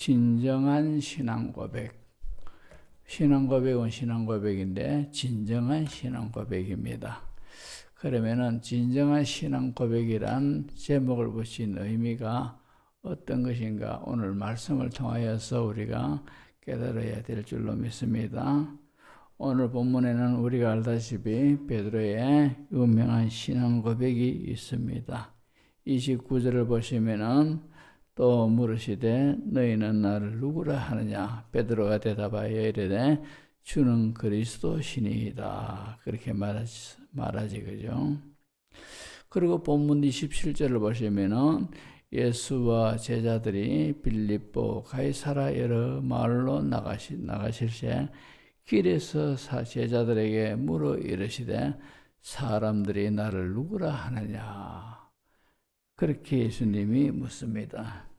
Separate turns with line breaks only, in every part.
진정한 신앙 고백. 신앙 고백은 신앙 고백인데 진정한 신앙 고백입니다. 그러면은 진정한 신앙 고백이란 제목을 붙인 의미가 어떤 것인가 오늘 말씀을 통하여서 우리가 깨달아야 될 줄로 믿습니다. 오늘 본문에는 우리가 알다시피 베드로의 유명한 신앙 고백이 있습니다. 29절을 보시면은 또 물으시되 너희는 나를 누구라 하느냐? 베드로가 대답하여 이르되 주는 그리스도시니이다. 그렇게 말하지 그죠? 그리고 본문 27절을 보시면은 예수와 제자들이 빌립보 가이사라 여러 마을로 나가실 때 길에서 제자들에게 물어 이르시되 사람들이 나를 누구라 하느냐? 그렇게 예수님이 묻습니다.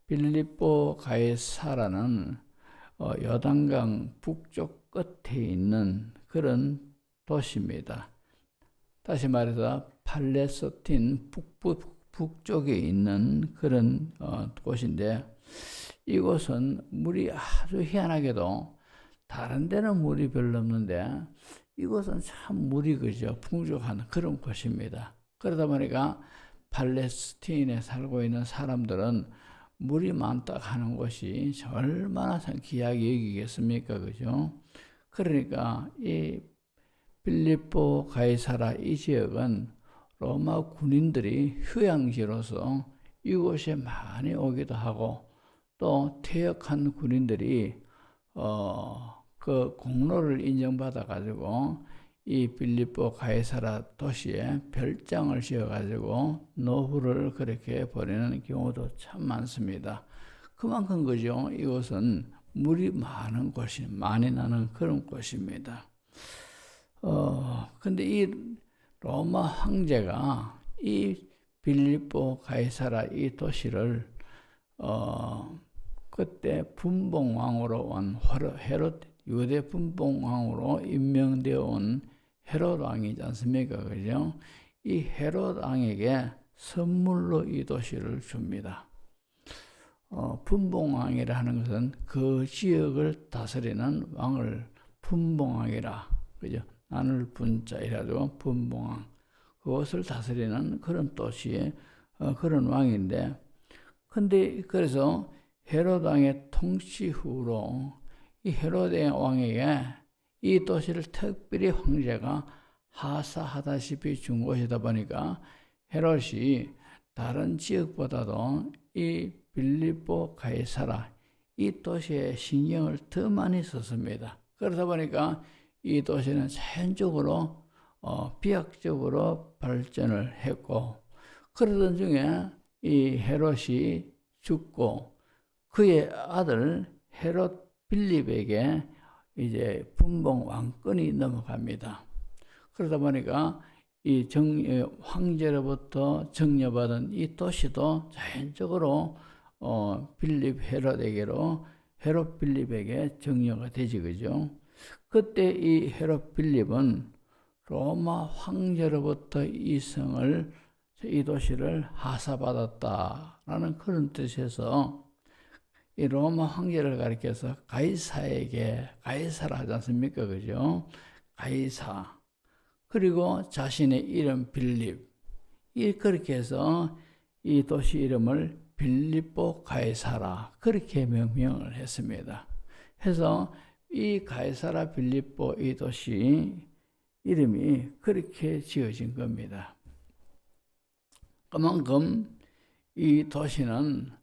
빌립보 가이사라는 요단강 북쪽 끝에 있는 그런 도시입니다. 다시 말해서 팔레스틴 북쪽에 있는 그런 곳인데 이곳은 물이 아주 희한하게도 다른 데는 물이 별로 없는데 이곳은 참 물이 그죠 풍족한 그런 곳입니다. 그러다 보니까 팔레스틴에 살고 있는 사람들은 물이 많다 하는 것이 얼마나 귀하게 여기겠습니까? 그죠? 그러니까 이 빌립보 가이사라 이 지역은 로마 군인들이 휴양지로서 이곳에 많이 오기도 하고 또 퇴역한 군인들이 그 공로를 인정받아 가지고 이 빌립보 가이사라 도시에 별장을 지어가지고 노후를 그렇게 보내는 경우도 참 많습니다. 그만큼 그죠? 이곳은 물이 많은 곳이 많이 나는 그런 곳입니다. 근데 이 로마 황제가 이 빌립보 가이사라 이 도시를 그때 분봉왕으로 온 헤롯 유대 분봉왕으로 임명되어 온 헤롯 왕이지 않습니까? 그죠? 이 헤롯 왕에게 선물로 이 도시를 줍니다. 분봉왕이라 하는 것은 그 지역을 다스리는 왕을 분봉왕이라, 그죠? 나눌 분자 이라도 분봉왕. 그것을 다스리는 그런 도시의 그런 왕인데, 근데 그래서 헤롯 왕의 통치 후로 이 헤롯 왕에게 이 도시를 특별히 황제가 하사하다시피 준 곳이다 보니까 헤롯이 다른 지역보다도 이 빌립보 가이사라 이 도시에 신경을 더 많이 썼습니다. 그러다 보니까 이 도시는 자연적으로 비약적으로 발전을 했고 그러던 중에 이 헤롯이 죽고 그의 아들 헤롯 빌립에게 이제 분봉 왕권이 넘어갑니다. 그러다 보니까 이 황제로부터 정려받은 이 도시도 자연적으로 빌립 헤롯에게로 헤롯 빌립에게 정려가 되지 그죠? 그때 이 헤롯 빌립은 로마 황제로부터 이 도시를 하사받았다라는 그런 뜻에서 이 로마 황제를 가리켜서 가이사라 하지 않습니까? 그죠? 가이사. 그리고 자신의 이름 빌립. 그렇게 해서 이 도시 이름을 빌립보 가이사라. 그렇게 명명을 했습니다. 해서 이 가이사라 빌립보 이 도시 이름이 그렇게 지어진 겁니다. 그만큼 이 도시는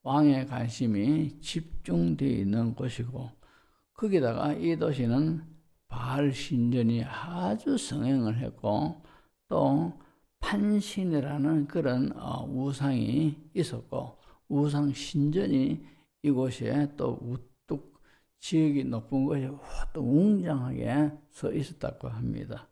왕의 관심이 집중되어 있는 곳이고 거기다가 이 도시는 바알 신전이 아주 성행을 했고 또 판신이라는 그런 우상이 있었고 우상 신전이 이곳에 또 우뚝 지역이 높은 곳에 또 웅장하게 서 있었다고 합니다.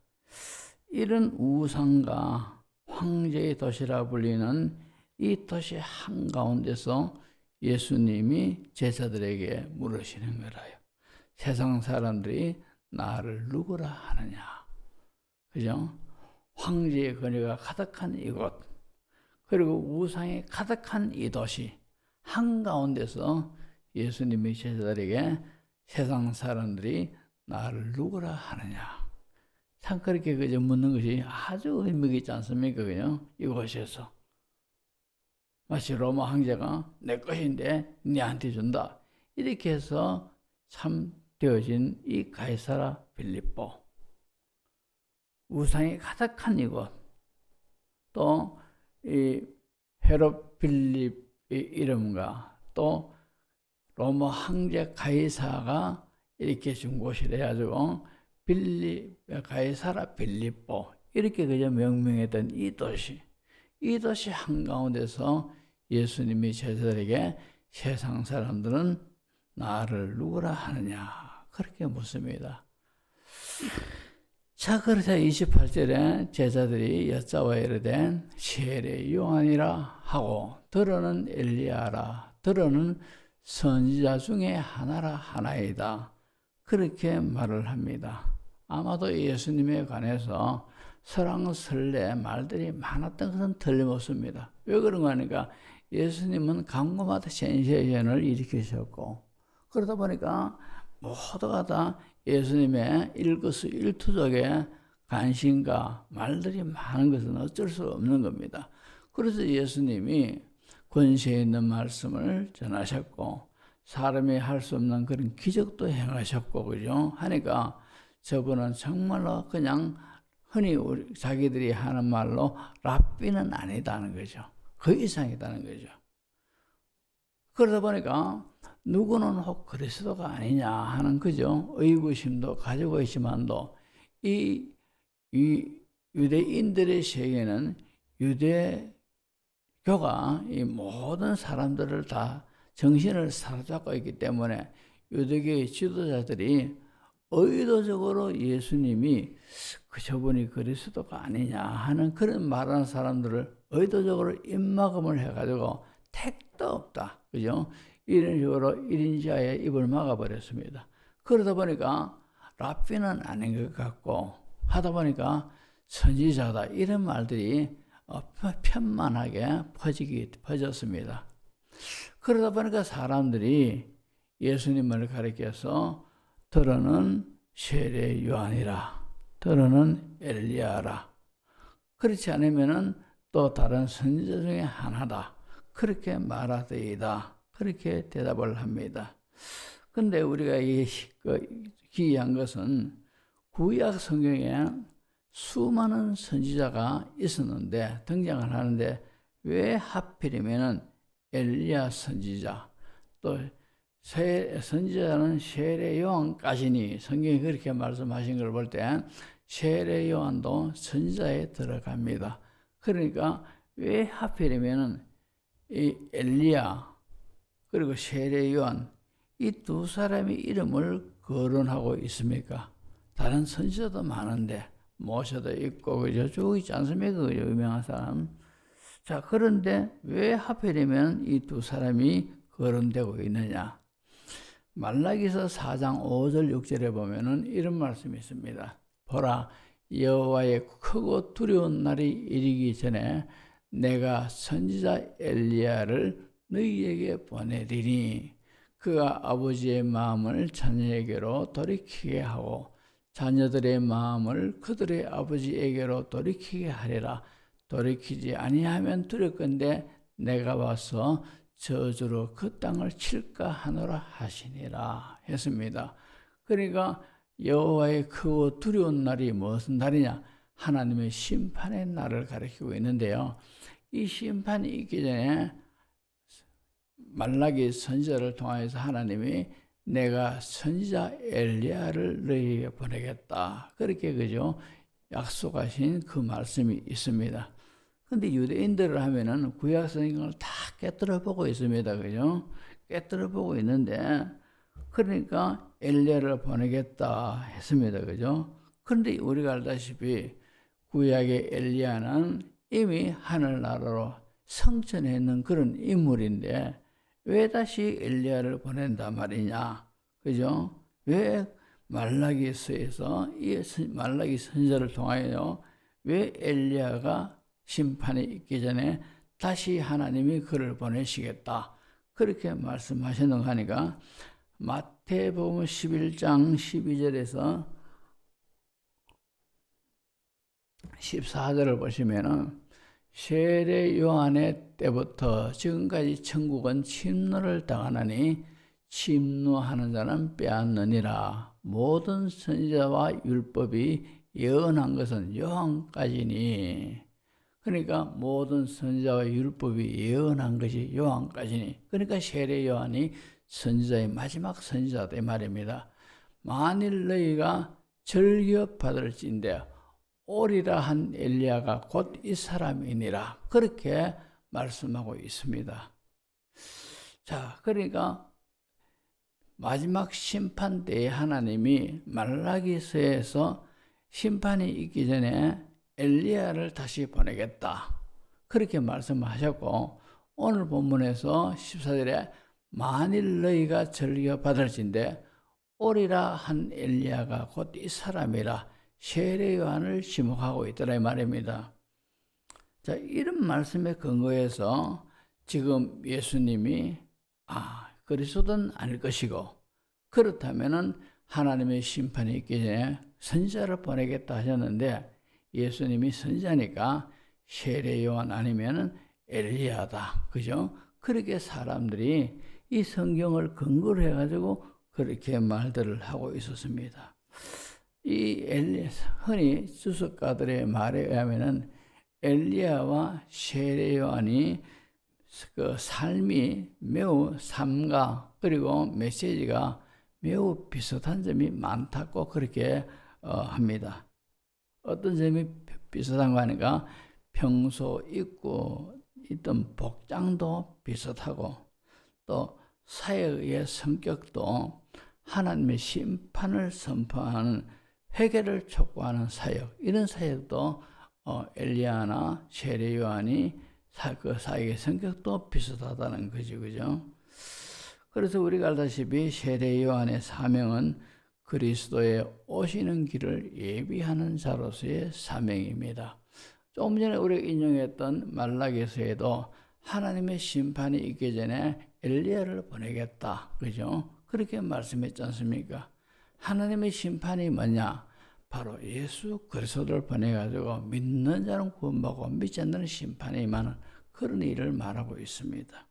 이런 우상과 황제의 도시라 불리는 이 도시 한가운데서 예수님이 제자들에게 물으시는 거라요. 세상 사람들이 나를 누구라 하느냐. 그죠? 황제의 권위가 가득한 이곳, 그리고 우상이 가득한 이 도시 한가운데서 예수님의 제자들에게 세상 사람들이 나를 누구라 하느냐. 참 그렇게 그저 묻는 것이 아주 의미가 있지 않습니까? 그죠? 이곳에서. 마치 로마 황제가 내 것인데 네한테 준다. 이렇게 해서 참 되어진 이 가이사라 빌립보. 우상이 가득한 이곳. 또 이 헤롯 빌립의 이름과 또 로마 황제 가이사가 이렇게 준 곳이래 가지고 가이사라 빌립보 이렇게 그저 명명했던 이 도시 한가운데서 예수님이 제자들에게 세상 사람들은 나를 누구라 하느냐 그렇게 묻습니다. 자, 그래서 28절에 제자들이 여짜와 이르되 세례 요한이라 하고 들어는 엘리야라 들어는 선지자 중에 하나라 하나이다. 그렇게 말을 합니다. 아마도 예수님에 관해서 설왕설래 말들이 많았던 것은 틀림없습니다. 왜 그런가 하니까 예수님은 광고마다 센세이션을 일으키셨고 그러다 보니까 모두가 다 예수님의 일거수일투족의 관심과 말들이 많은 것은 어쩔 수 없는 겁니다. 그래서 예수님이 권세 있는 말씀을 전하셨고 사람이 할 수 없는 그런 기적도 행하셨고 그죠? 하니까 저분은 정말로 그냥 흔히 자기들이 하는 말로 랍비는 아니다는 거죠. 그 이상이다는 거죠. 그러다 보니까 누구는 혹 그리스도가 아니냐 하는 그죠? 의구심도 가지고 있지만도 이 유대인들의 세계는 유대교가 이 모든 사람들을 다 정신을 사로잡고 있기 때문에 유대교의 지도자들이 의도적으로 예수님이 저분이 그리스도가 아니냐 하는 그런 말하는 사람들을 의도적으로 입막음을 해가지고 택도 없다. 그죠? 이런 식으로 1인자의 입을 막아버렸습니다. 그러다 보니까 랍비는 아닌 것 같고 하다 보니까 선지자다 이런 말들이 편만하게 퍼졌습니다. 그러다 보니까 사람들이 예수님을 가리켜서 들어는 세례 요한이라 들어는 엘리야라 그렇지 않으면은 또 다른 선지자 중에 하나다 그렇게 말하되이다 그렇게 대답을 합니다. 근데 우리가 기이한 것은 구약 성경에 수많은 선지자가 있었는데 등장을 하는데 왜 하필이면은 엘리야 선지자 또 선지자는 세례 요한까지니 성경이 그렇게 말씀하신 걸 볼 때 세례 요한도 선지자에 들어갑니다. 그러니까 왜 하필이면은 이 엘리야 그리고 세례 요한 이 두 사람의 이름을 거론하고 있습니까? 다른 선지자도 많은데 모세도 있고 그죠? 쭉 있지 않습니까? 그죠? 유명한 사람. 자, 그런데 왜 하필이면 이 두 사람이 거론되고 있느냐? 말라기서 4장 5절 6절에 보면은 이런 말씀이 있습니다. 보라, 여호와의 크고 두려운 날이 이르기 전에 내가 선지자 엘리야를 너희에게 보내리니 그가 아버지의 마음을 자녀에게로 돌이키게 하고 자녀들의 마음을 그들의 아버지에게로 돌이키게 하리라. 돌이키지 아니하면 두렵건대 내가 와서 저주로 그 땅을 칠까 하노라 하시니라 했습니다. 그러니까 여호와의 크고 두려운 날이 무슨 날이냐? 하나님의 심판의 날을 가리키고 있는데요. 이 심판이 있기 전에 말라기 선지자를 통해서 하나님이 내가 선지자 엘리야를 너희에게 보내겠다. 그렇게 그죠? 약속하신 그 말씀이 있습니다. 근데 유대인들을 하면은 구약 성경을 다 깨뜨려 보고 있습니다. 그죠? 깨뜨려 보고 있는데 그러니까 엘리야를 보내겠다 했습니다. 그죠? 그런데 우리가 알다시피 구약의 엘리야는 이미 하늘나라로 성천해 있는 그런 인물인데 왜 다시 엘리야를 보낸단 말이냐? 그죠? 왜 말라기서에서 이 말라기 선지자를 통하여 왜 엘리야가 심판이 있기 전에 다시 하나님이 그를 보내시겠다. 그렇게 말씀하시는 거 하니까 마태복음 11장 12절에서 14절을 보시면은 세례 요한의 때부터 지금까지 천국은 침노를 당하나니 침노하는 자는 빼앗느니라. 모든 선지자와 율법이 예언한 것은 요한까지니. 그러니까 모든 선지자와 율법이 예언한 것이 요한까지니. 그러니까 세례 요한이 선지자의 마지막 선지자다 이 말입니다. 만일 너희가 절기업 받을진대 오리라 한 엘리야가 곧 이 사람이니라. 그렇게 말씀하고 있습니다. 자, 그러니까 마지막 심판 때에 하나님이 말라기서에서 심판이 있기 전에 엘리야를 다시 보내겠다. 그렇게 말씀하셨고, 오늘 본문에서 14절에 만일 너희가 절기가 받을진대 오리라 한 엘리야가 곧 이 사람이라 세례 요한을 지목하고 있더라 이 말입니다. 자, 이런 말씀에 근거해서 지금 예수님이 그리스도는 아닐 것이고, 그렇다면은 하나님의 심판이 있기 전에 선지자를 보내겠다 하셨는데, 예수님이 선지자니까 세례 요한 아니면은 엘리야다, 그죠? 그렇게 사람들이 이 성경을 근거로 해가지고 그렇게 말들을 하고 있었습니다. 이 흔히 주석가들의 말에 의하면은 엘리야와 세례 요한이 그 삶이 매우 삶과 그리고 메시지가 매우 비슷한 점이 많다고 그렇게 합니다. 어떤 점이 비슷한가 하니까 평소 입고 있던 복장도 비슷하고, 또 사역의 성격도 하나님의 심판을 선포하는 회개를 촉구하는 사역, 이런 사역도 엘리야나 세례 요한이 그 사역의 성격도 비슷하다는 거죠, 그죠? 그래서 우리가 알다시피 세례 요한의 사명은 그리스도의 오시는 길을 예비하는 자로서의 사명입니다. 조금 전에 우리가 인용했던 말라기서에도 하나님의 심판이 있기 전에 엘리야를 보내겠다, 그죠? 그렇게 말씀했지 않습니까? 하나님의 심판이 뭐냐? 바로 예수 그리스도를 보내가지고 믿는 자는 구원받고 믿지 않는 심판이 임하는 그런 일을 말하고 있습니다.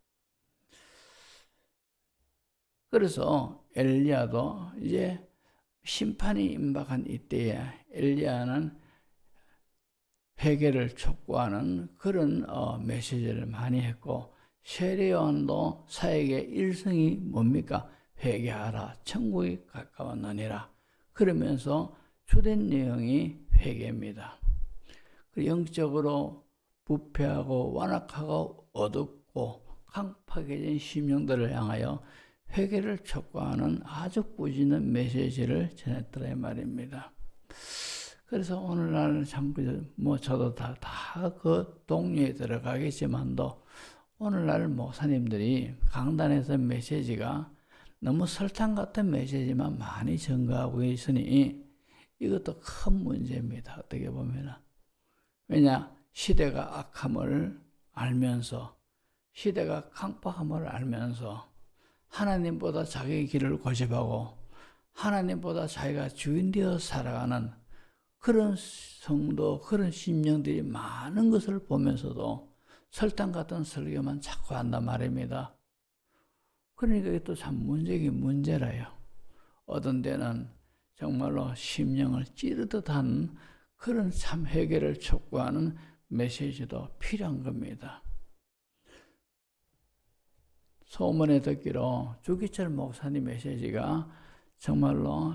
그래서 엘리야도 이제 심판이 임박한 이때에 엘리야는 회개를 촉구하는 그런 메시지를 많이 했고, 세례 요한도 사역의 일성이 뭡니까? 회개하라, 천국이 가까웠느니라. 그러면서 주된 내용이 회개입니다. 영적으로 부패하고 완악하고 어둡고 강팍해진 심령들을 향하여 회개를 촉구하는 아주 꾸짖는 메시지를 전했더라 이 말입니다. 그래서 오늘날 참 저도 다 그 동료에 들어가겠지만도 오늘날 목사님들이 강단에서 메시지가 너무 설탕 같은 메시지만 많이 전가하고 있으니 이것도 큰 문제입니다. 어떻게 보면. 왜냐? 시대가 악함을 알면서, 시대가 강팍함을 알면서 하나님보다 자기의 길을 고집하고 하나님보다 자기가 주인 되어 살아가는 그런 성도, 그런 심령들이 많은 것을 보면서도 설탕 같은 설교만 자꾸 한단 말입니다. 그러니까 이게 또 참 문제긴 문제라요. 어떤 데는 정말로 심령을 찌르듯 한 그런 참 회개를 촉구하는 메시지도 필요한 겁니다. 소문에 듣기로 주기철 목사님 메시지가 정말로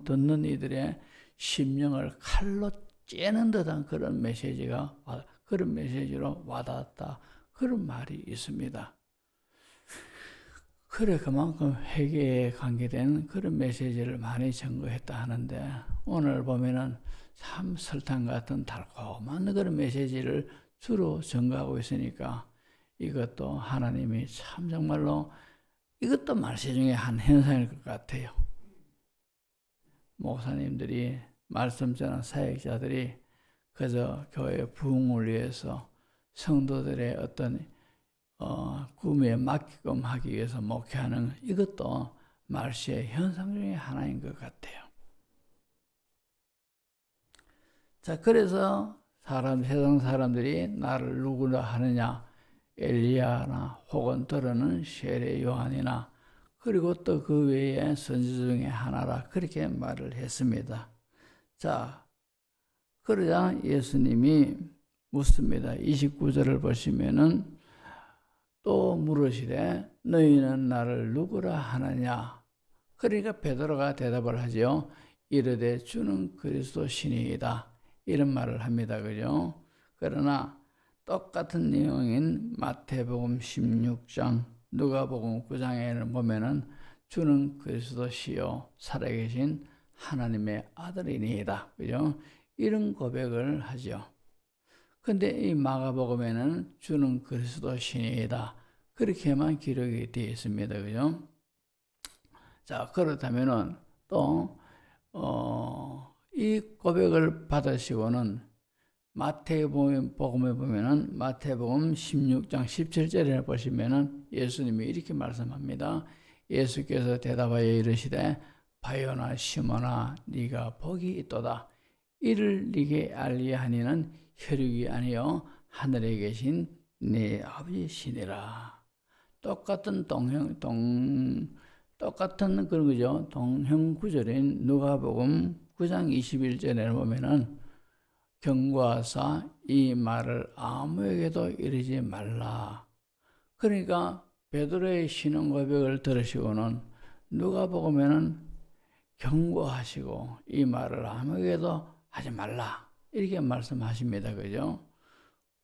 듣는 이들의 심령을 칼로 째는 듯한 그런 메시지로 와닿았다, 그런 말이 있습니다. 그래, 그만큼 회개에 관계된 그런 메시지를 많이 전거했다 하는데, 오늘 보면은 참 설탕 같은 달콤한 그런 메시지를 주로 전거하고 있으니까 이것도 하나님이 참 정말로 이것도 말세 중에 한 현상일 것 같아요. 목사님들이, 말씀 전하는 사역자들이 그저 교회 부흥을 위해서 성도들의 어떤 구매에 맡기끔 하기 위해서 목회하는 이것도 말시의 현상 중에 하나인 것 같아요. 자, 그래서 세상 사람들이 나를 누구라 하느냐? 엘리야나 혹은 때로는 세례 요한이나 그리고 또 그 외에 선지 중에 하나라 그렇게 말을 했습니다. 자, 그러자 예수님이 묻습니다. 29절을 보시면은 또 물으시되 너희는 나를 누구라 하느냐? 그러니까 베드로가 대답을 하죠. 이르되 주는 그리스도시니이다. 이런 말을 합니다. 그죠? 그러나 똑같은 내용인 마태복음 16장, 누가복음 9장에는 보면은 주는 그리스도시요 살아계신 하나님의 아들이니이다. 그죠? 이런 고백을 하죠. 근데 이 마가복음에는 주는 그리스도시니이다. 그렇게만 기록이 되어 있습니다. 그죠? 자, 그렇다면은 또 이 고백을 받으시고는 마태복음에 보면은 마태복음 16장 17절에 보시면은 예수님이 이렇게 말씀합니다. 예수께서 대답하여 이르시되 바요나 시몬아 네가 복이 있도다. 이를 네게 알리하니는 혈육이 아니요 하늘에 계신 네 아버지시니라. 똑같은 똑같은 그런 거죠. 동형 구절인 누가복음 9장 21절에 보면은 경고하사 이 말을 아무에게도 이르지 말라. 그러니까 베드로의 신앙 고백을 들으시고는 누가복음에는 경고하시고 이 말을 아무에게도 하지 말라. 이렇게 말씀하십니다. 그죠?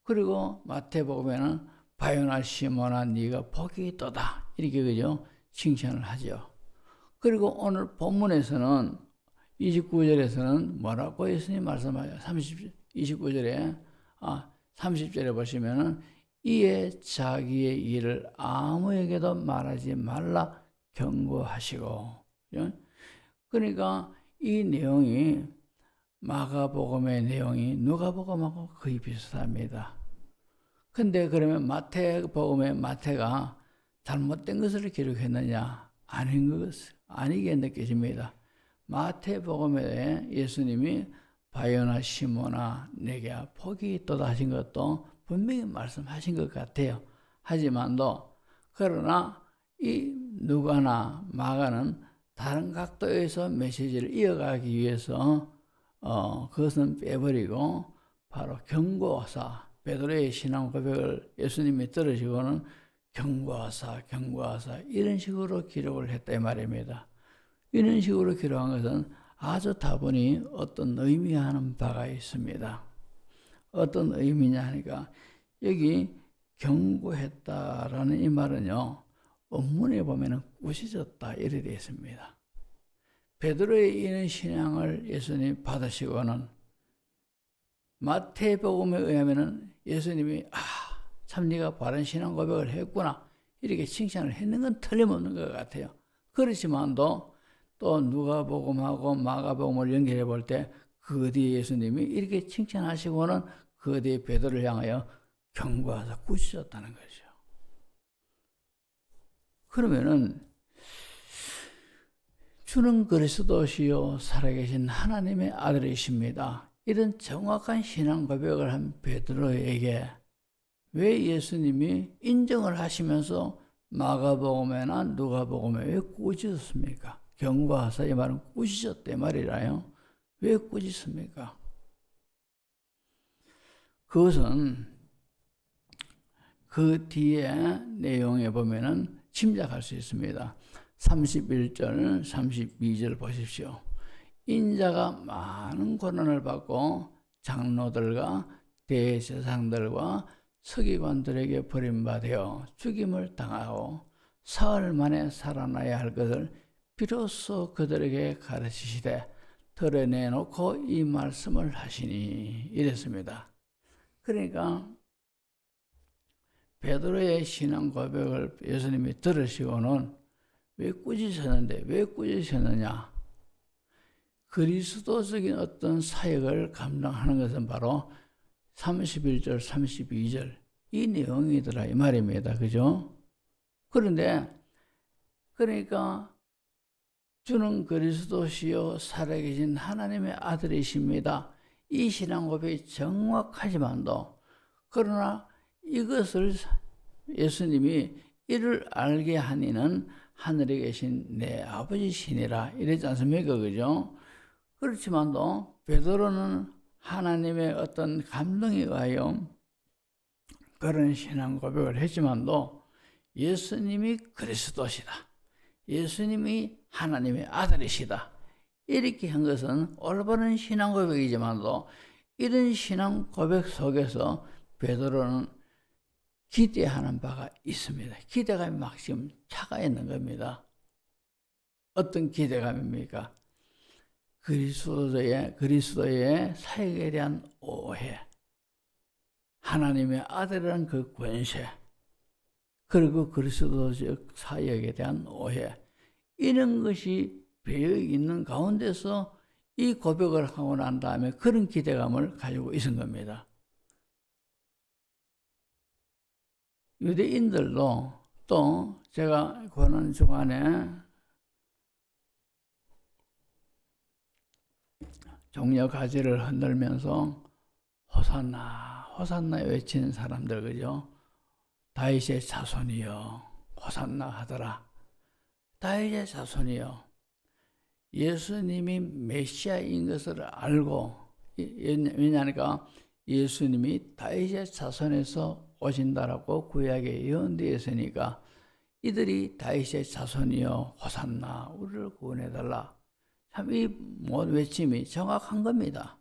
그리고 마태복음에는 바요나 시몬아 네가 복이 있도다. 이렇게 그죠? 칭찬을 하죠. 그리고 오늘 본문에서는 29절에서는 뭐라고 예수님 말씀하죠? 29절에 30절에 보시면은 이에 자기의 일을 아무에게도 말하지 말라 경고하시고. 그러니까 이 내용이 마가복음의 내용이 누가복음하고 거의 비슷합니다. 근데 그러면 마태가 잘못된 것을 기록했느냐? 아니게 느껴집니다. 마태복음에 예수님이 바요나 시몬아 내게 복이 있도다 하신 것도 분명히 말씀하신 것 같아요. 하지만도 그러나 이 누가나 마가는 다른 각도에서 메시지를 이어가기 위해서 그것은 빼버리고 바로 경고하사 베드로의 신앙 고백을 예수님이 들으시고는 경고하사 이런 식으로 기록을 했다 이 말입니다. 이런 식으로 기록한 것은 아주 다분히 어떤 의미하는 바가 있습니다. 어떤 의미냐 하니까 여기 경고했다라는 이 말은요. 원문에 보면은 꾸짖었다 이렇게 되어 있습니다. 베드로의 이런 신앙을 예수님이 받으시고는 마태복음에 의하면은 예수님이 참 네가 바른 신앙 고백을 했구나 이렇게 칭찬을 했는 건 틀림없는 것 같아요. 그렇지만도 또 누가복음하고 마가복음을 연결해 볼 때 그 뒤에 예수님이 이렇게 칭찬하시고는 그 뒤에 베드로를 향하여 경고하사 꾸짖었다는 거죠. 그러면은 주는 그리스도시요 살아계신 하나님의 아들이십니다. 이런 정확한 신앙 고백을 한 베드로에게 왜 예수님이 인정을 하시면서 마가복음이나 누가복음에 왜 꾸짖었습니까? 경고하사 이 말은 꾸짖었대 말이라요. 왜 꾸짖습니까? 그것은 그 뒤에 내용에 보면은 짐작할 수 있습니다. 31절, 32절 보십시오. 인자가 많은 고난을 받고 장로들과 대제사장들과 서기관들에게 버림받아 죽임을 당하고 사흘 만에 살아나야 할 것을 비로소 그들에게 가르치시되 드러내놓고 이 말씀을 하시니 이랬습니다. 그러니까 베드로의 신앙 고백을 예수님이 들으시고는 왜 꾸짖으셨느냐? 그리스도적인 어떤 사역을 감당하는 것은 바로 31절, 32절 이 내용이더라 이 말입니다. 그죠? 그런데 그러니까 주는 그리스도시요 살아계신 하나님의 아들이십니다. 이 신앙 고백이 정확하지만도 그러나 이것을 예수님이 이를 알게 하니는 하늘에 계신 내 아버지시니라 이랬지 않습니까? 그죠? 그렇지만도 베드로는 하나님의 어떤 감동에 의하여 그런 신앙 고백을 했지만도 예수님이 그리스도시다. 예수님이 하나님의 아들이시다. 이렇게 한 것은 올바른 신앙 고백이지만도 이런 신앙 고백 속에서 베드로는 기대하는 바가 있습니다. 기대감이 막 지금 차가 있는 겁니다. 어떤 기대감입니까? 그리스도의 사역에 대한 오해, 하나님의 아들이라는 그 권세, 그리고 그리스도적 사역에 대한 오해, 이런 것이 배어 있는 가운데서 이 고백을 하고 난 다음에 그런 기대감을 가지고 있은 겁니다. 유대인들도 또 제가 보는 주간에 종려 가지를 흔들면서 호산나 호산나 외치는 사람들, 그죠? 다윗의 자손이여 호산나 하더라. 다윗의 자손이여, 예수님이 메시아인 것을 알고, 왜냐하니까 예수님이 다윗의 자손에서 오신다라고 구약에 예언되어 있으니까 이들이 다윗의 자손이여 호산나 우리를 구원해달라. 참 이 모든 외침이 정확한 겁니다.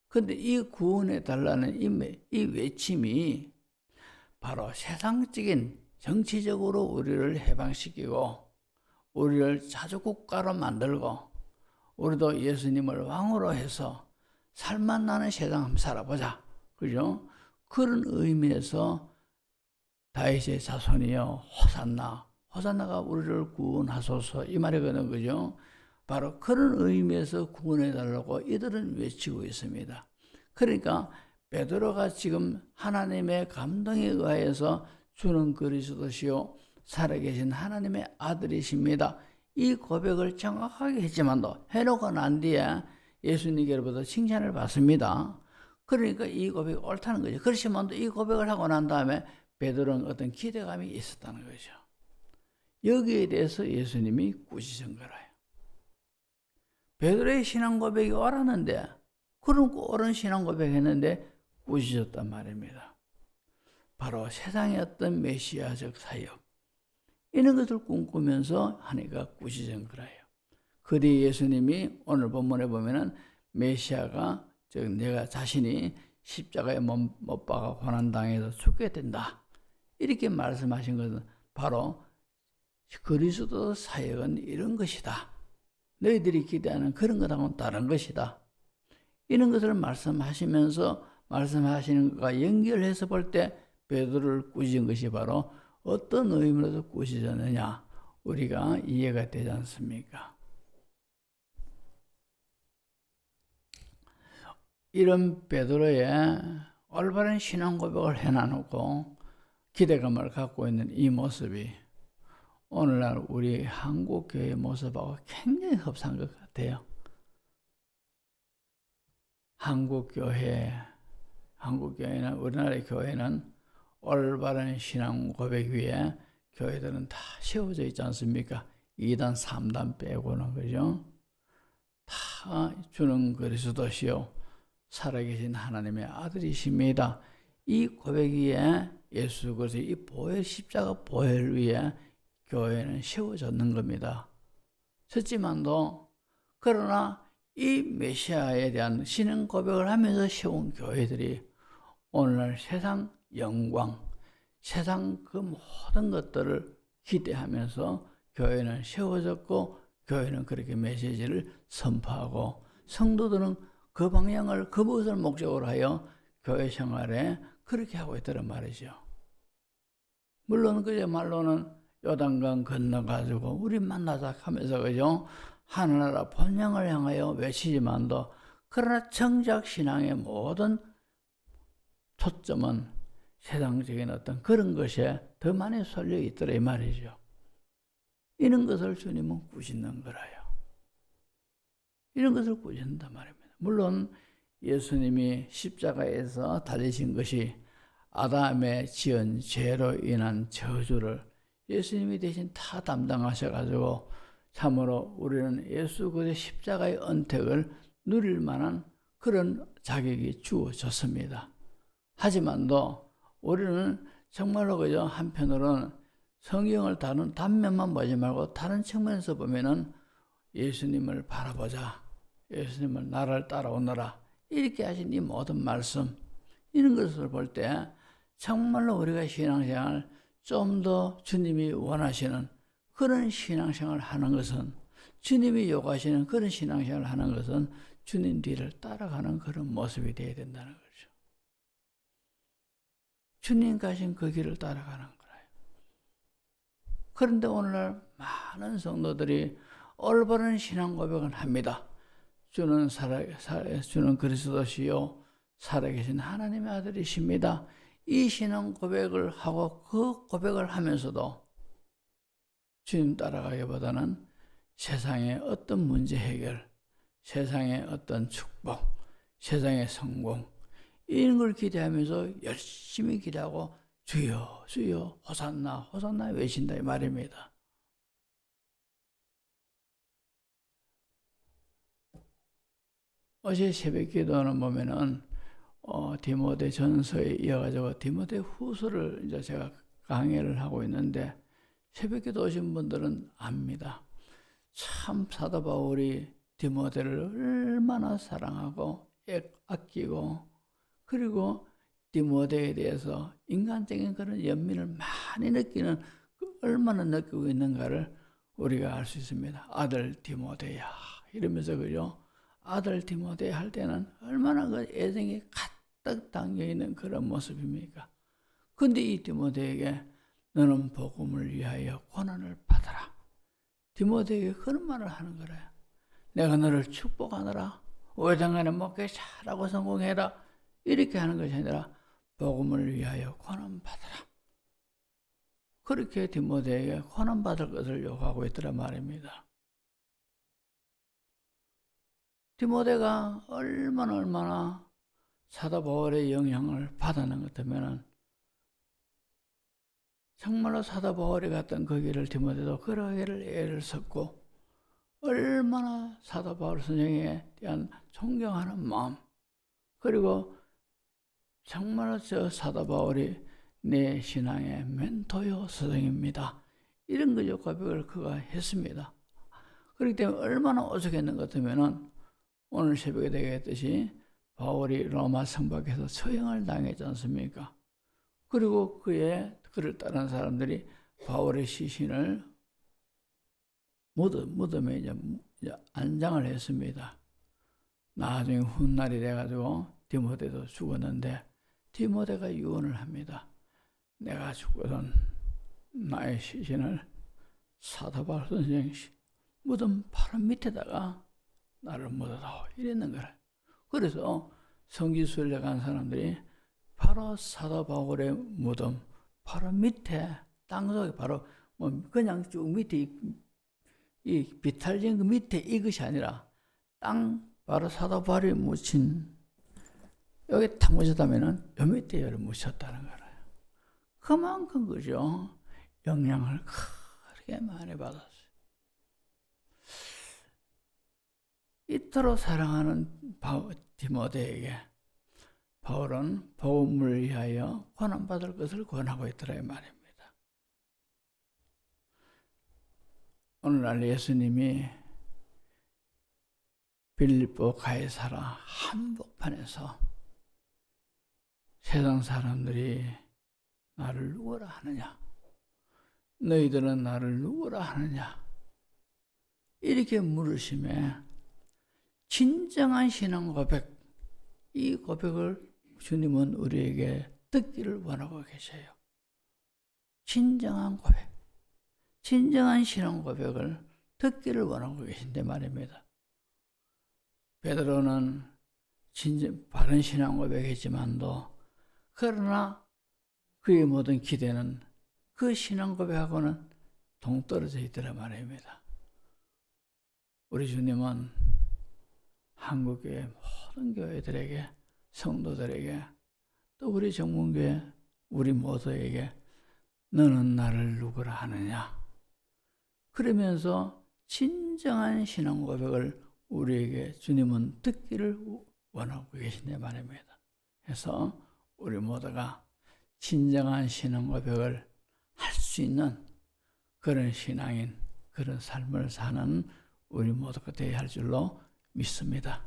그런데 이 구원해달라는 이 외침이 바로 세상적인 정치적으로 우리를 해방시키고 우리를 자주국가로 만들고 우리도 예수님을 왕으로 해서 살맛 나는 세상 한번 살아보자. 그죠? 그런 의미에서 다윗의 자손이여 호산나, 호산나가 우리를 구원하소서 이 말이거든요. 그죠? 바로 그런 의미에서 구원해달라고 이들은 외치고 있습니다. 그러니까 베드로가 지금 하나님의 감동에 의하여서 주는 그리스도시요 살아계신 하나님의 아들이십니다. 이 고백을 정확하게 했지만도 해놓고 난 뒤에 예수님께로부터 칭찬을 받습니다. 그러니까 이 고백이 옳다는 거죠. 그렇지만도 이 고백을 하고 난 다음에 베드로는 어떤 기대감이 있었다는 거죠. 여기에 대해서 예수님이 꾸짖은 거라요. 베드로의 신앙 고백이 옳았는데, 그런 옳은 신앙 고백했는데 꾸짖었단 말입니다. 바로 세상의 어떤 메시아적 사역, 이런 것을 꿈꾸면서 하니까 꾸짖은 거라요. 그 뒤에 예수님이 오늘 본문에 보면은 메시아가 즉 내가 자신이 십자가에 못 박아 고난당해서 죽게 된다, 이렇게 말씀하신 것은 바로 그리스도 사역은 이런 것이다. 너희들이 기대하는 그런 것하고는 다른 것이다. 이런 것을 말씀하시면서 말씀하시는 것과 연결해서 볼 때 베드로를 꾸짖은 것이 바로 어떤 의미로서 꾸짖었느냐 우리가 이해가 되지 않습니까? 이런 베드로의 올바른 신앙 고백을 해놔놓고 기대감을 갖고 있는 이 모습이 오늘날 우리 한국교회의 모습하고 굉장히 흡사한 것 같아요. 한국교회는 우리나라의 교회는 올바른 신앙 고백 위에 교회들은 다 세워져 있지 않습니까? 2단, 3단 빼고는, 그죠? 다 주는 그리스도시요 살아계신 하나님의 아들이십니다. 이 고백 위에 예수 그리스도의 이 보혈, 십자가 보혈 위에 교회는 세워졌는 겁니다. 섰지만도 그러나 이 메시아에 대한 신앙 고백을 하면서 세운 교회들이 오늘날 세상 영광, 세상 그 모든 것들을 기대하면서 교회는 세워졌고 교회는 그렇게 메시지를 선포하고 성도들은 그 방향을, 그것을 목적으로 하여 교회 생활에 그렇게 하고 있다는 말이죠. 물론 그야말로는 요단강 건너가지고 우리 만나자 하면서, 그죠? 하늘나라 본향을 향하여 외치지만도 그러나 정작 신앙의 모든 초점은 세상적인 어떤 그런 것에 더 많이 쏠려 있더라 이 말이죠. 이런 것을 주님은 꾸짖는 거라요. 이런 것을 꾸짖는단 말입니다. 물론 예수님이 십자가에서 달리신 것이 아담의 지은 죄로 인한 저주를 예수님이 대신 다 담당하셔가지고 참으로 우리는 예수 그리스도의 십자가의 언택을 누릴 만한 그런 자격이 주어졌습니다. 하지만도 우리는 정말로 그저 한편으로는 성경을 다룬 단면만 보지 말고 다른 측면에서 보면은 예수님을 바라보자. 예수님을 나를 따라오너라. 이렇게 하신 이 모든 말씀, 이런 것을 볼 때 정말로 우리가 신앙생활 좀 더 주님이 원하시는 그런 신앙생활을 하는 것은, 주님이 요구하시는 그런 신앙생활을 하는 것은 주님 뒤를 따라가는 그런 모습이 되어야 된다는 거죠. 주님 가신 그 길을 따라가는 거예요. 그런데 오늘날 많은 성도들이 올바른 신앙 고백을 합니다. 주는 그리스도시요 살아계신 하나님의 아들이십니다. 이 신앙 고백을 하고 그 고백을 하면서도 주님 따라가기보다는 세상의 어떤 문제 해결, 세상의 어떤 축복, 세상의 성공, 이런 걸 기대하면서 열심히 기대하고 주여 주여 호산나 호산나 외친다 이 말입니다. 어제 새벽 기도는 보면은 디모데 전서에 이어가지고 디모데 후서를 이제 제가 강의를 하고 있는데 새벽 기도 오신 분들은 압니다. 참 사도 바울이 디모데를 얼마나 사랑하고 아끼고 그리고 디모데에 대해서 인간적인 그런 연민을 많이 느끼는 얼마나 느끼고 있는가를 우리가 알 수 있습니다. 아들 디모데야 이러면서 그죠? 아들 디모데 할 때는 얼마나 그 애정이 가득 담겨있는 그런 모습입니까? 근데 이 디모데에게 너는 복음을 위하여 고난을 받아라. 디모데에게 그런 말을 하는 거래요. 내가 너를 축복하느라 어디간에 목회 잘하고 성공해라. 이렇게 하는 것이 아니라 복음을 위하여 고난 받아라. 그렇게 디모데에게 고난 받을 것을 요구하고 있더란 말입니다. 디모데가 얼마나 사도 바울의 영향을 받았는 것 같으면 정말로 사도 바울이 갔던 그 길을 디모데도 걸어가기를 애를 썼고 얼마나 사도 바울 선생에 대한 존경하는 마음 그리고 정말로 저 사도 바울이 내 신앙의 멘토요 스승입니다. 이런 거죠 고백을 그가 했습니다. 그렇기 때문에 얼마나 오죽했는 것 같으면 오늘 새벽에 되겠듯이 바울이 로마 성박에서 처형을 당했지 않습니까? 그리고 그를 따른 사람들이 바울의 시신을 무덤에 이제 안장을 했습니다. 나중에 훗날이 돼가지고 디모데도 죽었는데 디모데가 유언을 합니다. 내가 죽거든 나의 시신을 사도 바울 선생 무덤 바로 밑에다가 나를 묻어다오 이랬는 거라. 그래서 성지순례 간 사람들이 바로 사도 바울의 무덤 바로 밑에 땅속에 바로 뭐 그냥 쭉 밑에 이 비탈진 그 밑에 이것이 아니라 땅 바로 사도 바울이 묻힌 여기 딱 묻혔다면은 요 밑에 열을 묻혔다는 거예요. 그만큼 그죠 영향을 크게 많이 받았어요. 이토록 사랑하는 디모데에게 바울은 복음을 위하여 고난받을 것을 권하고 있더라 이 말입니다. 오늘날 예수님이 빌립보 가이사라 한복판에서 세상 사람들이 나를 누구라 하느냐 너희들은 나를 누구라 하느냐 이렇게 물으심에 진정한 신앙 고백 이 고백을 주님은 우리에게 듣기를 원하고 계셔요. 진정한 고백 진정한 신앙 고백을 듣기를 원하고 계신데 말입니다. 베드로는 바른 신앙 고백했지만도 그러나 그의 모든 기대는 그 신앙 고백하고는 동떨어져 있더라 말입니다. 우리 주님은 한국교회 모든 교회들에게, 성도들에게, 또 우리 정문교회 우리 모두에게 너는 나를 누구라 하느냐, 그러면서 진정한 신앙 고백을 우리에게 주님은 듣기를 원하고 계신데 말입니다. 그래서 우리 모두가 진정한 신앙 고백을 할 수 있는 그런 신앙인, 그런 삶을 사는 우리 모두가 되어야 할 줄로 믿습니다.